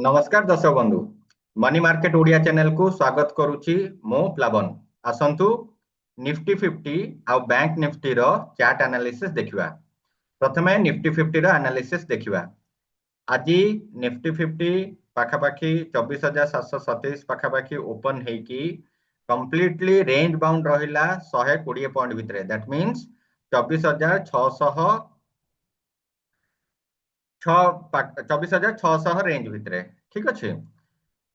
नमस्कार दर्शक बंधु मनी मार्केट ओडिया चैनल को स्वागत करुछि मो प्लावन। आसंतु निफ्टी 50 आ बैंक निफ्टी रो चार्ट एनालिसिस देखिबा। प्रथमे निफ्टी 50 रो एनालिसिस देखिबा। आज निफ्टी 50 पाखापाखी 24,727 पाखापाखी ओपन हेकी कंप्लीटली रेंज बाउंड रहिला 120 पॉइंट भितरे। दैट मींस 24,600 रेंज भितरे। ठीक अच्छे।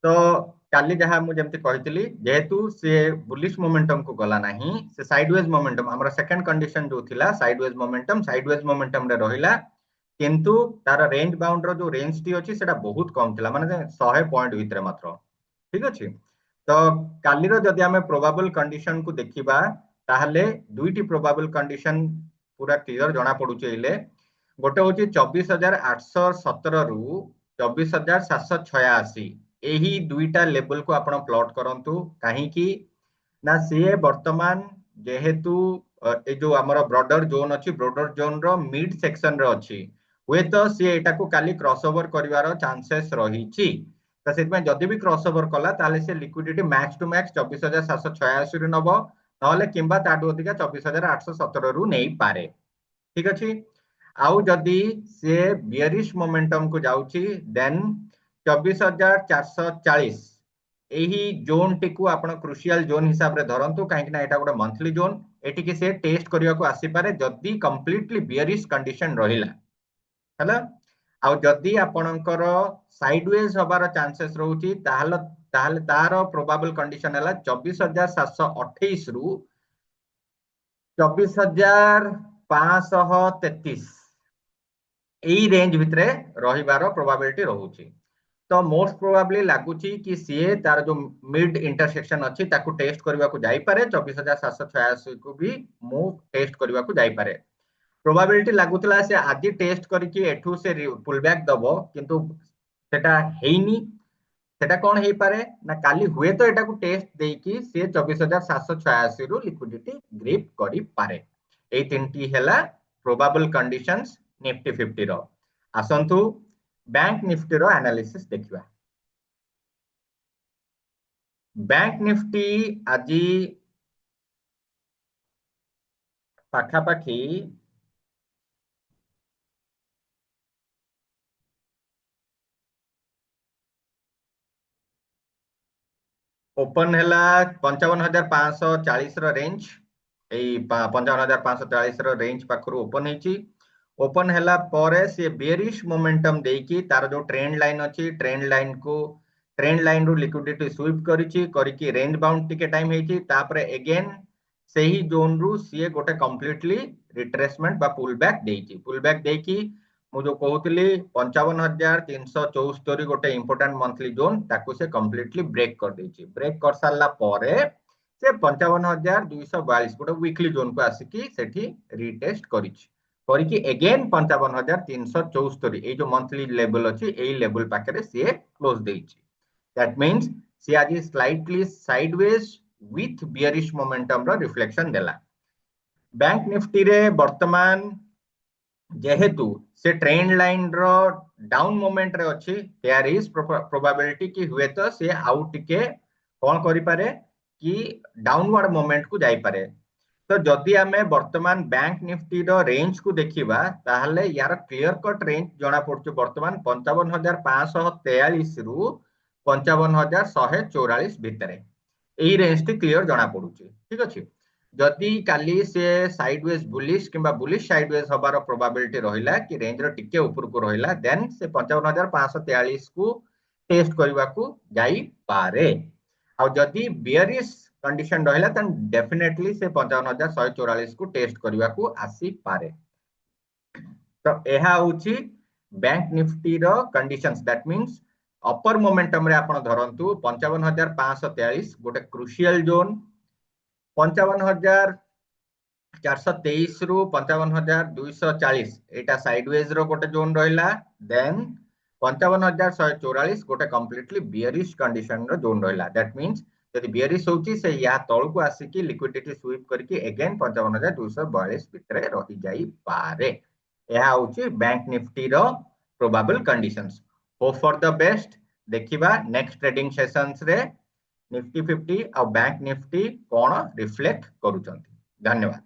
तो काली जहाँ मुझे कही जेहेतु सी बुलिश मोमेंटम को गला नहीं, से साइडवेज मोमेंटम हमर सेकंड कंडीशन जो थिला साइडवेज मोमेंटम रे रहिला, किंतु तार रेंज बाउंड रो जो रेंज टी अछि सेटा बहुत कम थिला, माने 100 पॉइंट भितरे मात्र। ठीक अछि। तो काली रो जदि हमें प्रोबेबल कंडीशन को देखिबा ताहले दुईटी प्रोबेबल कंडीशन पूरा क्लियर जणा पडुचे इले। गोटे होची 24,817 रु 24,786। यही दुईटा लेवल को आपण प्लॉट करंतु काहेकि ना सीए वर्तमान जेहेतु ए जो हमर ब्रॉडर जोन अछि, ब्रॉडर जोन रो मिड सेक्शन रे अछि, हुए तो सीए एटा को काली क्रॉसओवर करिवार चांसेस रहिछि। तो सेत में जदि भी क्रॉसओवर कला ताले से लिक्विडिटी मैक्स टू मैक्स 24,786 रे नबो, नहले किंबा ताडू अधिका 24,817 रु नेई पारे। ठीक अछि। आउ जदि से बियरिश मोमेंटम को जाउछि देन 24,440 यही जोन टी को आपण क्रुशियल जोन हिसाब रे धरंतु, काहेकि ना एटा गोटे मंथली जोन। एटी कि से टेस्ट करिया को आसी पारे जदि कंप्लीटली बियरिश कंडीशन रहिला हला। आउ जदि आपणकर साइडवेज हबार चांसेस रहउछि ताहले तार प्रोबेबल कंडीशन हला 24,728 रु 24,533 एई रेंज भितरे रहिबार प्रोबेबिलिटी रहउछि। तो मोस्ट प्रोबेबली लागुछि कि सीए तार जो मिड इंटरसेक्शन अछि ताकू टेस्ट करबा को जाई पारे, 24,786 को भी मु टेस्ट करबा को जाई पारे। प्रोबेबिलिटी लागुतला से आदि टेस्ट करके एठू से पुल बैक दबो, किंतु सेटा हेइनी। सेटा कोन हेई पारे ना काली हुए तो एटा को टेस्ट देकी से 24,786 रु लिक्विडिटी ग्रिप करी पारे। ए तीनटी हेला प्रोबेबल कंडीशंस निफ्टी 50 रो। आसंतु बैंक निफ्टी रो एनालिसिस देखिबा। बैंक निफ्टी आज पाखापाखी ओपन हैला 55,540 रो रेंज, एई 55,540 रो रेंज पाखरु ओपन हेची। ओपन हैला परे से बेरिश मोमेंटम देकी तार जो ट्रेंड लाइन अछि, ट्रेंड लाइन रु लिक्विडिटी स्वीप करिकी रेंज बाउंड टिके टाइम हेची। तापरे अगेन सही जोन रु सीए गोटे कंप्लीटली रिट्रेसमेंट बा पुल बैक देकी मु जो कहूतली 55,374 गोटे इंपोर्टेंट मंथली जोन ताकू से कंप्लीटली ब्रेक कर देची। ब्रेक कर सारला परे से 55,242 गोटे वीकली जोन को आसिकी सेठी रीटेस्ट करिकी अगेन 55,374 ए जो मंथली लेवल अछि एई लेवल पाखरे से क्लोज देची। दैट मींस से आज slightly sideways with bearish momentum रो रिफ्लेक्शन देला। बैंक निफ्टी रे वर्तमान जेहेतु से ट्रेंड लाइन रो डाउन मोमेंट रे अछि, देयर इज प्रोबेबिलिटी कि हुए तो से आउट के कोन करि पारे कि डाउनवर्ड मोमेंट को जाई पारे। तो जदि हमें वर्तमान बैंक निफ्टी रो रेंज को देखिबा ताहले यार क्लियर कट रेंज जणा पड़छ वर्तमान 55,543 रु 55,144 भितरे। एही रेंज टी क्लियर जणा पड़ुछ। ठीक अछि। जदि काली से साइडवेज बुलिश किंबा बुलिश साइडवेज हबार प्रोबेबिलिटी रहिला कि रेंज रो टिके ऊपर को रहिला देन से 55,543 को टेस्ट करबा को जाई पारे। आ जदि बियरिश कंडीशन रहिला तन डेफिनेटली से 55,144 को टेस्ट करबा को आसी पारे। तो एहा होची बैंक निफ्टी रो conditions. That means upper momentum रे आपण धरंतु 55,543 गोटे क्रुशियल जोन, 55,423 रु 55,240 एटा साइडवेज रो गोटे जोन रहिला। देन 55,144 गोटे कंप्लीटली बियरिश कंडीशन रो जोन रहिला। दैट मींस यदि बियरिश होची से या तळ को आसिकी लिक्विडिटी स्वीप करके अगेन 55,242 भितरे रहि जाई पारे। एहा होची बैंक निफ्टी रो probable conditions. Hope for the best. देखिबा नेक्स्ट ट्रेडिंग सेशंस रे निफ्टी 50 और बैंक निफ्टी कौन रिफ्लेक्ट करूछंती। धन्यवाद।